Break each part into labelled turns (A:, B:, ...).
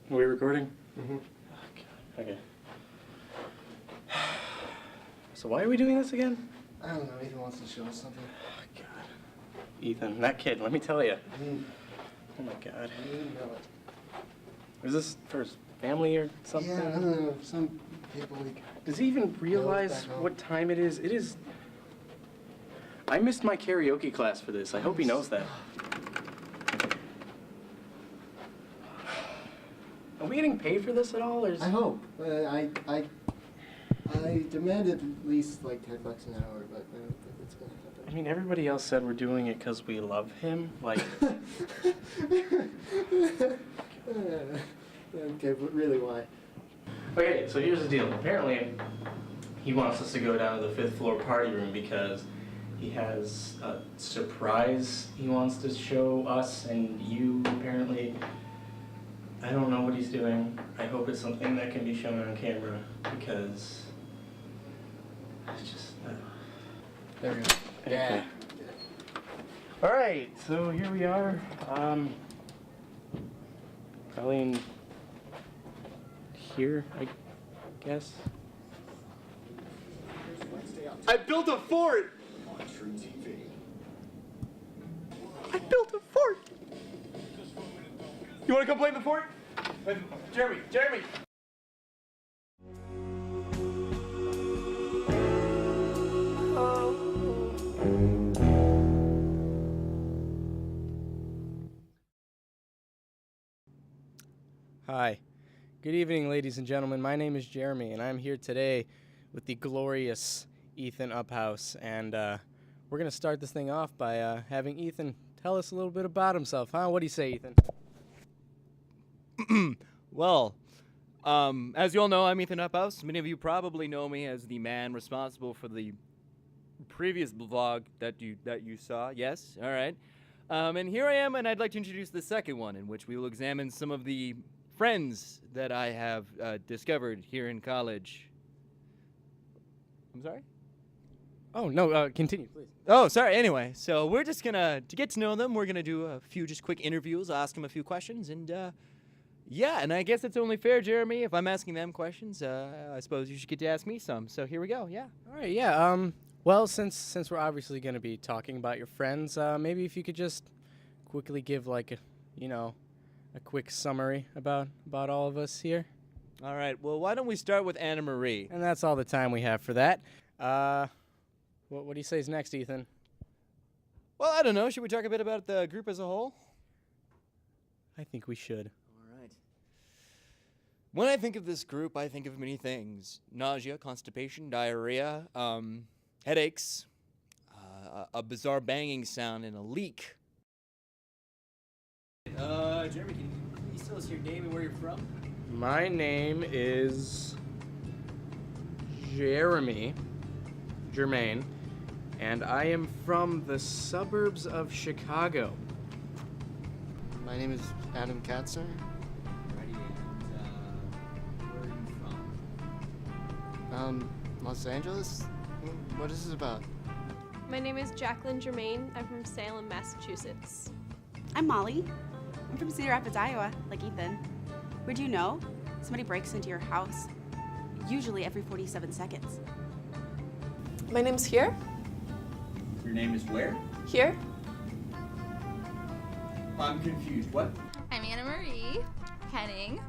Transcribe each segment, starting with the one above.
A: Are we recording?
B: Mm-hmm.
A: Oh, God. Okay. So why are we doing this again?
B: I don't know. Ethan wants to show us something.
A: Oh, God. Ethan, that kid, let me tell you. Oh, my God.
B: You know it.
A: Is this for his family or something?
B: Yeah, I don't know. Some people...
A: Does he even realize what time it is? It is... I missed my karaoke class for this. I hope he knows that. Are we getting paid for this at all, or is...
B: I hope. I demanded at least like $10 an hour, but I don't think it's gonna happen.
A: I mean, everybody else said we're doing it because we love him. Like...
B: Okay, but really why?
A: Okay, so here's the deal. Apparently, he wants us to go down to the 5th floor party room because he has a surprise he wants to show us and you, apparently. I don't know what he's doing. I hope it's something that can be shown on camera because it's just...
B: There we go.
A: Okay. All right, so here we are. Probably in here, I guess.
C: I built a fort! I built a fort! You wanna come play in the fort? Jeremy!
D: Hi. Good evening, ladies and gentlemen. My name is Jeremy, and I'm here today with the glorious Ethan Uphouse. And we're going to start this thing off by having Ethan tell us a little bit about himself. Huh? What do you say, Ethan?
C: Well, as you all know, I'm Ethan Uphouse. Many of you probably know me as the man responsible for the previous vlog that you saw. Yes? All right. And here I am, and I'd like to introduce the second one, in which we will examine some of the friends that I have discovered here in college. I'm sorry?
D: Oh, no, continue, please.
C: Oh, sorry. Anyway, so we're just to get to know them, we're gonna do a few just quick interviews, ask them a few questions, and yeah, and I guess it's only fair, Jeremy, if I'm asking them questions, I suppose you should get to ask me some. So here we go, yeah.
D: All right, yeah. Well, since we're obviously going to be talking about your friends, maybe if you could just quickly give, like, a quick summary about all of us here.
C: All right, well, why don't we start with Anna Marie?
D: And that's all the time we have for that. What do you say is next, Ethan?
C: Well, I don't know. Should we talk a bit about the group as a whole?
D: I think we should.
C: All right. When I think of this group, I think of many things. Nausea, constipation, diarrhea, headaches, a bizarre banging sound, and a leak. Jeremy, can you please tell us your name and where you're from?
D: My name is Jeremy Germain, and I am from the suburbs of Chicago.
B: My name is Adam Katzner.
C: Alrighty, and where are you from?
B: Los Angeles? What is this about?
E: My name is Jacqueline Germain. I'm from Salem, Massachusetts.
F: I'm Molly. I'm from Cedar Rapids, Iowa, like Ethan. Would you know? Somebody breaks into your house, usually every 47 seconds.
E: My name's Here.
C: Your name is where?
E: Here.
C: I'm confused. What?
G: I'm Anna Marie Henning.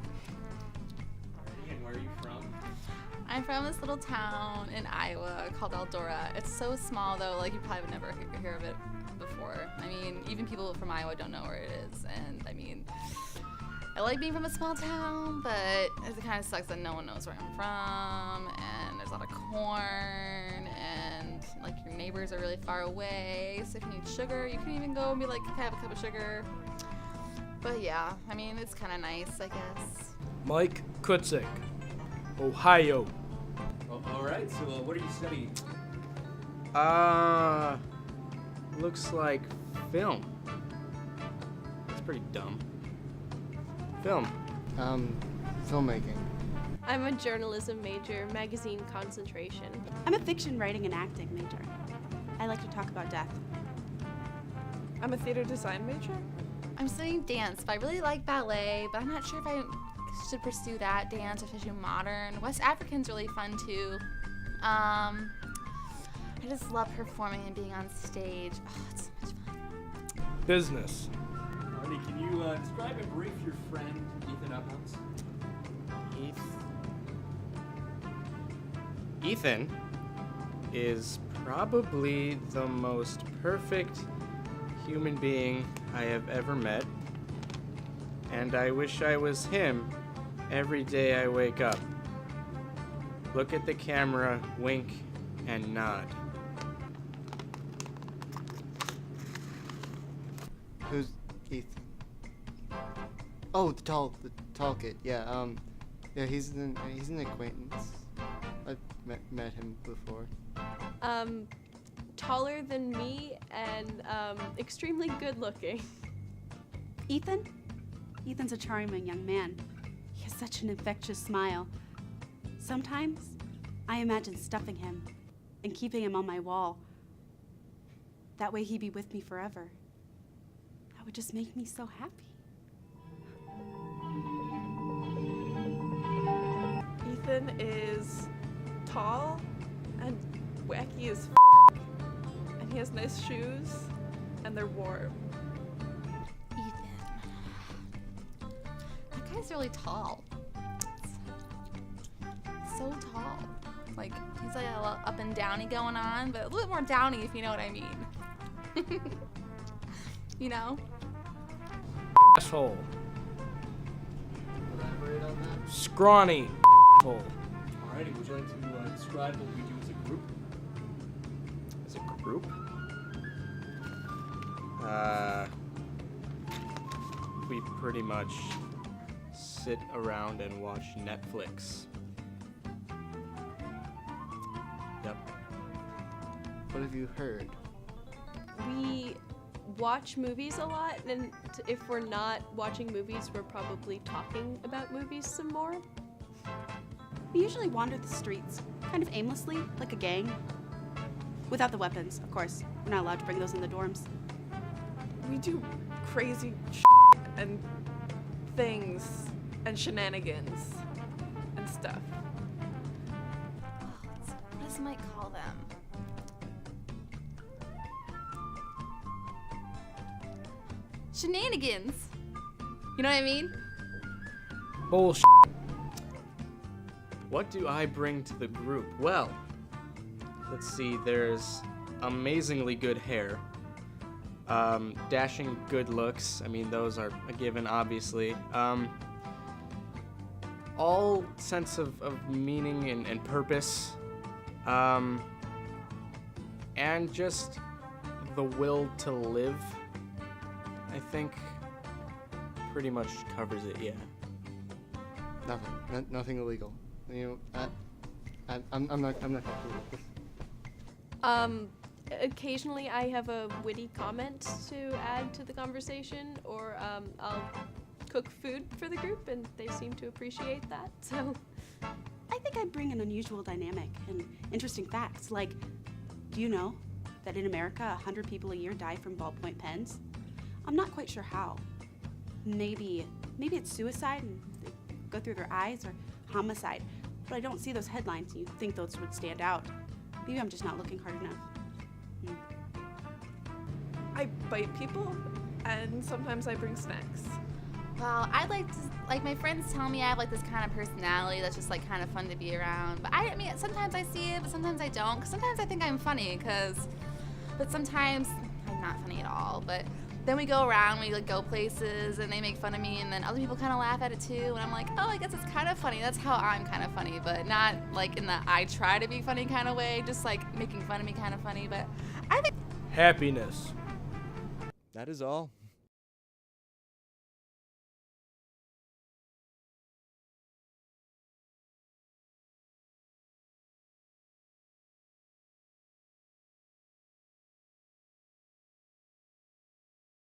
C: Alrighty, and where are you from?
G: I'm from this little town in Iowa called Eldora. It's so small though, like you probably would never hear of it before. I mean, even people from Iowa don't know where it is. And I mean, I like being from a small town, but it kind of sucks that no one knows where I'm from. And there's a lot of corn, and like your neighbors are really far away. So if you need sugar, you can even go and be like, can I have a cup of sugar? But yeah, I mean, it's kind of nice, I guess.
H: Mike Kutzik, Ohio.
C: Oh, all right. So, what are you studying?
D: Looks like film. That's pretty dumb. Film.
B: Filmmaking.
E: I'm a journalism major, magazine concentration.
F: I'm a fiction writing and acting major. I like to talk about death.
E: I'm a theater design major.
G: I'm studying dance, but I really like ballet, but I'm not sure if I should pursue that dance, especially modern. West African's really fun too. I just love performing and being on stage. Oh, it's so much fun.
H: Business.
C: Marty, can you describe and brief your friend, Ethan Uphouse?
D: Ethan is probably the most perfect human being I have ever met, and I wish I was him every day I wake up. Look at the camera, wink, and nod.
B: Who's Ethan? Oh, the tall kid. Yeah. Yeah. He's an acquaintance. I've met him before.
E: Taller than me and extremely good looking.
F: Ethan? Ethan's a charming young man. He has such an infectious smile. Sometimes I imagine stuffing him and keeping him on my wall. That way he'd be with me forever. That would just make me so happy.
I: Ethan is tall and wacky as and he has nice shoes and they're warm.
G: Ethan. That guy's really tall. So tall. Like, he's like a little up and downy going on, but a little bit more downy if you know what I mean. You know?
H: Asshole.
B: Elaborate on that.
H: Scrawny. Hole.
C: Alrighty, would you like to describe what we do as a group?
D: As a group? We pretty much sit around and watch Netflix. Yep.
B: What have you heard?
E: We watch movies a lot, and if we're not watching movies, we're probably talking about movies some more.
F: We usually wander the streets, kind of aimlessly, like a gang. Without the weapons, of course. We're not allowed to bring those in the dorms.
I: We do crazy and things and shenanigans and stuff.
G: What does Mike call them? Shenanigans. You know what I mean?
H: Bullshit.
D: What do I bring to the group? Well, let's see, there's amazingly good hair, dashing good looks, I mean, those are a given, obviously, all sense of meaning and purpose, and just the will to live, I think, pretty much covers it, yeah.
B: Nothing illegal. You know, I'm not gonna do this.
E: Occasionally I have a witty comment to add to the conversation, or I'll cook food for the group, and they seem to appreciate that, so.
F: I think I bring an unusual dynamic and interesting facts, like, do you know that in America 100 people a year die from ballpoint pens? I'm not quite sure how. Maybe it's suicide and they go through their eyes, or homicide, but I don't see those headlines and you think those would stand out. Maybe I'm just not looking hard enough.
I: I bite people and sometimes I bring snacks.
G: Well, I like my friends tell me I have like this kind of personality that's just like kind of fun to be around. But I mean, sometimes I see it, but sometimes I don't. Cause sometimes I think I'm funny, but sometimes I'm not funny at all. But then we go around, we like go places, and they make fun of me, and then other people kind of laugh at it too. And I'm like, oh, I guess it's kind of funny. That's how I'm kind of funny, but not like in the I try to be funny kind of way. Just like making fun of me kind of funny. But I think
H: Happiness.
C: That is all.